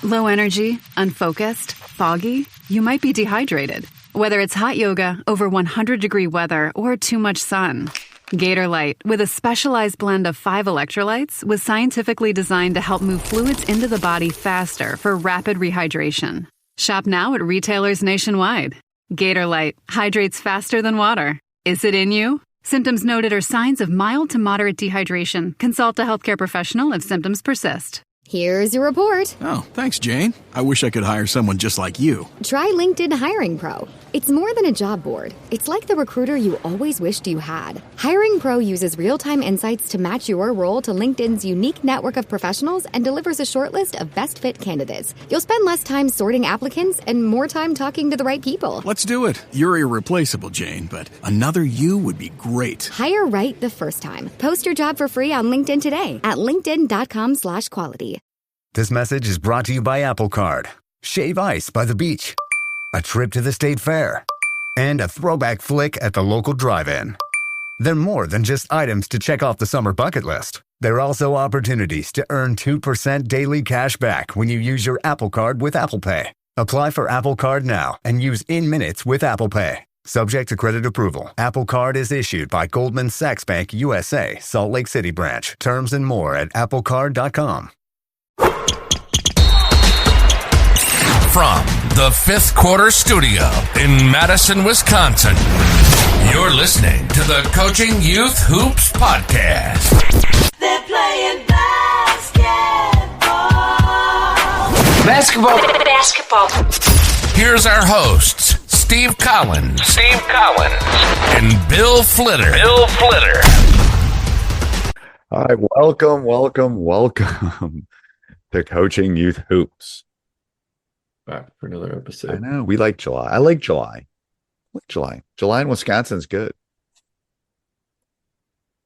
Low energy, unfocused, foggy? You might be dehydrated. Whether it's hot yoga, over 100-degree weather, or too much sun. Gatorlight, with a specialized blend of 5 electrolytes, was scientifically designed to help move fluids into the body faster for rapid rehydration. Shop now at retailers nationwide. Gatorlight hydrates faster than water. Is it in you? Symptoms noted are signs of mild to moderate dehydration. Consult a healthcare professional if symptoms persist. Here's your report. Oh, thanks, Jane. I wish I could hire someone just like you. Try LinkedIn Hiring Pro. It's more than a job board. It's like the recruiter you always wished you had. Hiring Pro uses real-time insights to match your role to LinkedIn's unique network of professionals and delivers a short list of best fit candidates. You'll spend less time sorting applicants and more time talking to the right people. Let's do it. You're irreplaceable, Jane, but another you would be great. Hire right the first time. Post your job for free on LinkedIn today at linkedin.com/quality. This message is brought to you by Apple Card. Shave ice by the beach. A trip to the state fair. And a throwback flick at the local drive-in. They're more than just items to check off the summer bucket list. They're also opportunities to earn 2% daily cash back when you use your Apple Card with Apple Pay. Apply for Apple Card now and use in-minutes with Apple Pay. Subject to credit approval. Apple Card is issued by Goldman Sachs Bank USA, Salt Lake City branch. Terms and more at applecard.com. From the Fifth Quarter Studio in Madison, Wisconsin, you're listening to the Coaching Youth Hoops Podcast. They're playing basketball. Here's our hosts, Steve Collins, and Bill Flitter. All right, welcome to Coaching Youth Hoops. Back for another episode. I know, we like July. I like July. July in Wisconsin is good.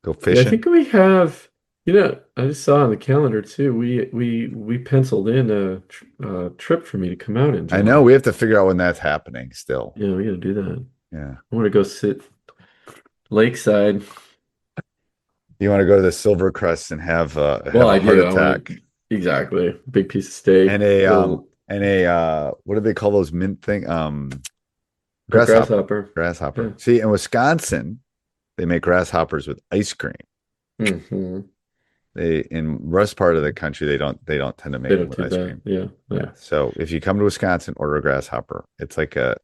Go fishing. Yeah, I think we have, I just saw on the calendar too, we penciled in a trip for me to come out in July. I know, we have to figure out when that's happening still. Yeah, we got to do that. Yeah. I want to go sit lakeside. You want to go to the Silvercrest and have a I heart do. attack. Exactly. Big piece of steak. And a what do they call those mint thing? Grasshopper. Yeah. See, in Wisconsin, they make grasshoppers with ice cream. Mm-hmm. In rest part of the country, they don't tend to make them with ice cream. Yeah. So if you come to Wisconsin, order a grasshopper. It's like a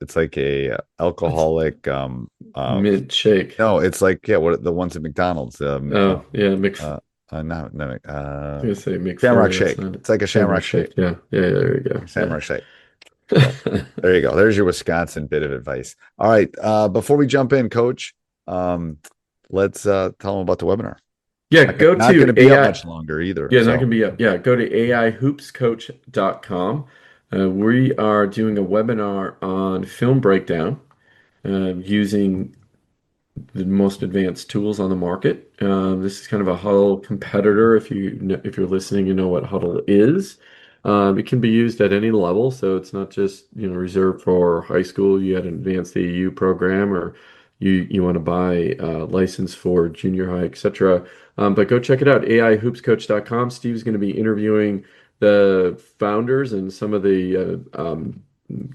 alcoholic mint shake. No, it's like what the ones at McDonald's. Mix. I was gonna say mix. Shamrock shake. It's like a shamrock shake. Yeah. There you go. Shamrock shake. So, there you go. There's your Wisconsin bit of advice. All right. Before we jump in, Coach, let's tell them about the webinar. Yeah, not go going to to be AI. up much longer either. Yeah, not going to be up. Yeah, go to aihoopscoach.com. We are doing a webinar on film breakdown using the most advanced tools on the market. This is kind of a Huddle competitor. If you're listening, you know what Huddle is. It can be used at any level, so it's not just reserved for high school. You had an advanced AAU program, or you want to buy a license for junior high, etc. But go check it out, aihoopscoach.com. Steve's going to be interviewing the founders and some of the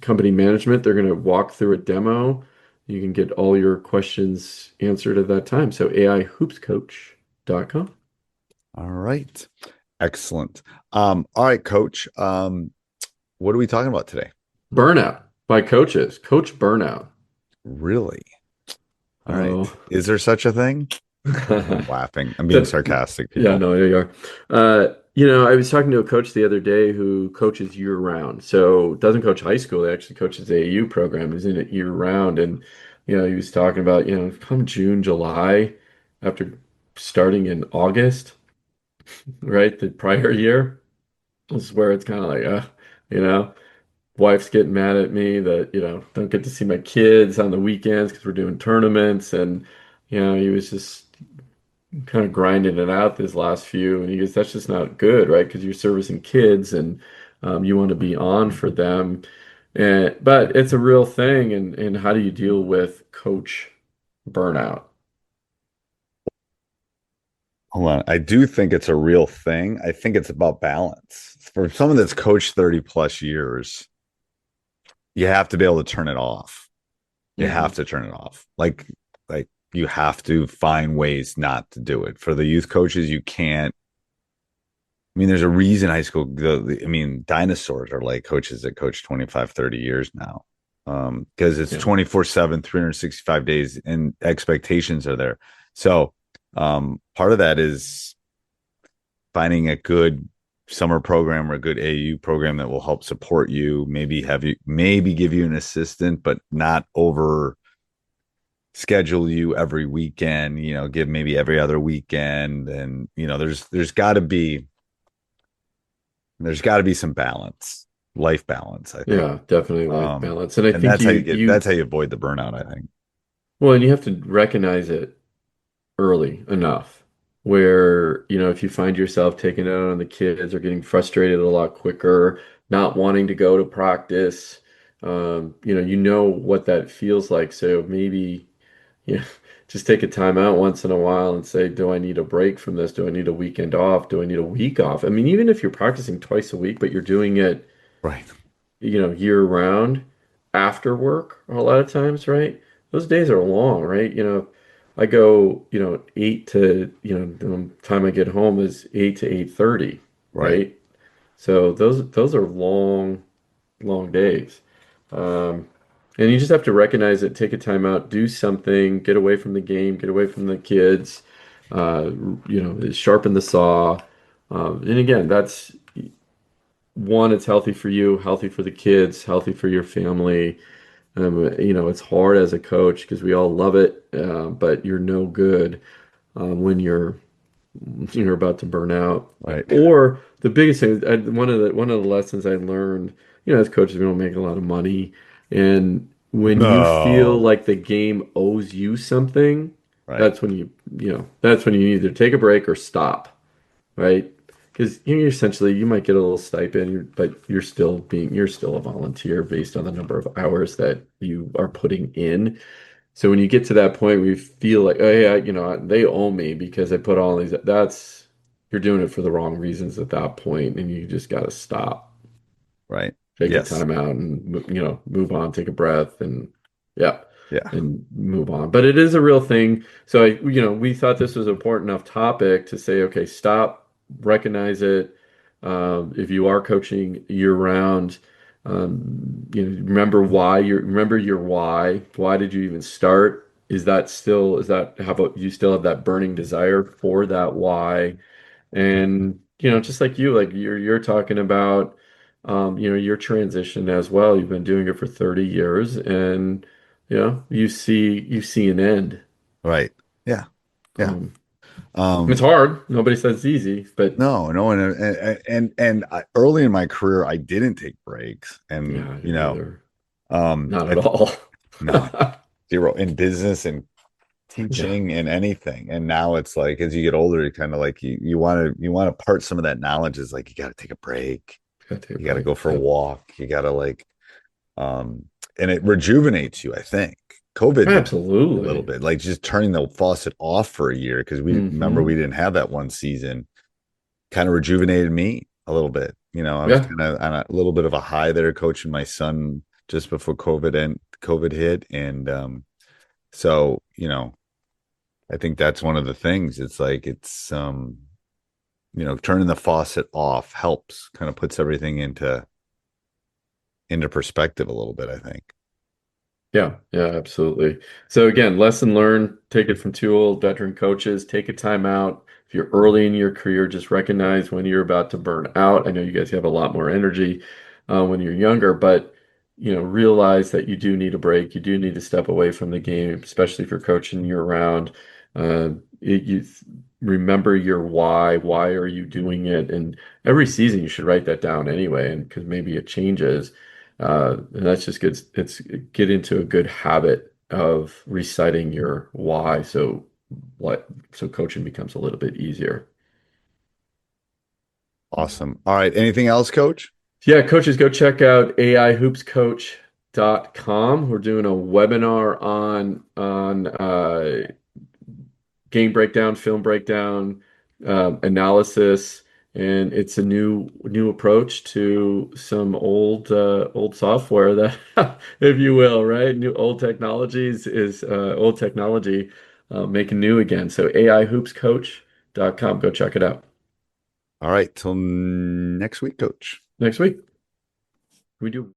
company management. They're going to walk through a demo. You can get all your questions answered at that time. So aihoopscoach.com. All right. Excellent. All right, Coach. What are we talking about today? Burnout by coaches. Coach burnout. Really? All right. Is there such a thing? I'm laughing. I'm being sarcastic. People. Yeah, no, there you are. I was talking to a coach the other day who coaches year round. So doesn't coach high school. He actually coaches the AAU program. He's in it year round. And, he was talking about, come June, July, after starting in August, right? The prior year, this is where it's kind of like, wife's getting mad at me that, don't get to see my kids on the weekends because we're doing tournaments. And, he was just kind of grinding it out this last few. And he goes, that's just not good, right? Because you're servicing kids and you want to be on for them. But it's a real thing. And how do you deal with coach burnout? Hold on. I do think it's a real thing. I think it's about balance for someone that's coached 30 plus years, you have to be able to turn it off. You have to turn it off. Like you have to find ways not to do it. For the youth coaches, you can't. I mean, there's a reason high school, I mean, dinosaurs are like coaches that coach 25, 30 years now. Because it's 24/7, 365 days, and expectations are there. So part of that is finding a good summer program or a good AU program that will help support you, maybe give you an assistant, but not over schedule you every weekend, give maybe every other weekend. And, there's gotta be some balance, life balance, I think. Yeah, definitely life balance. And I think that's how you avoid the burnout, I think. Well, and you have to recognize it early enough where, if you find yourself taking it out on the kids or getting frustrated a lot quicker, not wanting to go to practice, what that feels like. So maybe, just take a time out once in a while and say, do I need a break from this? Do I need a weekend off? Do I need a week off? I mean, even if you're practicing twice a week, but you're doing it, right, year round after work a lot of times, right? Those days are long, right? I go, 8 to, the time I get home is 8 to 8:30, right? So those are long, long days. And you just have to recognize it, take a time out, do something, get away from the game, get away from the kids, sharpen the saw. And again, that's one, it's healthy for you, healthy for the kids, healthy for your family. It's hard as a coach because we all love it, but you're no good when you're about to burn out. Right. Or the biggest thing, one of the lessons I learned, as coaches, we don't make a lot of money, and when you feel like the game owes you something, that's when you either take a break or stop, right? Because essentially you might get a little stipend, but you're still a volunteer based on the number of hours that you are putting in. So when you get to that point where you feel like, oh yeah, they owe me because I put all these, you're doing it for the wrong reasons at that point, and you just got to stop. Right. Take a time out and, move on, take a breath, and and move on. But it is a real thing. So we thought this was an important enough topic to say, okay, stop, recognize it. If you are coaching year round, remember your why. Why did you even start? How about you still have that burning desire for that why? And just like you're talking about, your transition as well. You've been doing it for 30 years, and you see an end. Right. Yeah. Yeah. It's hard. Nobody says it's easy, but no. And early in my career, I didn't take breaks, and not at all. No, zero in business and teaching and anything. And now it's like, as you get older, you kind of like you want to part some of that knowledge. Is like, you got to take a break. You got to go for a walk. You got to and it rejuvenates you, I think. COVID absolutely a little bit, like just turning the faucet off for a year, because we remember we didn't have that one season, kind of rejuvenated me a little bit. I was kind of on a little bit of a high there, coaching my son just before COVID hit. And so I think that's one of the things. It's like turning the faucet off helps, kind of puts everything into perspective a little bit, I think. Yeah, absolutely. So again, lesson learned, take it from two old veteran coaches, take a time out. If you're early in your career, just recognize when you're about to burn out. I know you guys have a lot more energy when you're younger, but realize that you do need a break. You do need to step away from the game, especially if you're coaching year round. You remember your why. Why are you doing it? And every season you should write that down anyway, and because maybe it changes. And that's just good. It's get into a good habit of reciting your why. So coaching becomes a little bit easier. Awesome. All right. Anything else, Coach? Yeah, coaches, go check out aihoopscoach.com. We're doing a webinar on game breakdown, film breakdown, analysis. and it's a new approach to some old software that, if you will, right? New old technologies is old technology making new again. So AIHoopsCoach.com. Go check it out. All right, till next week, coach. Next week we do.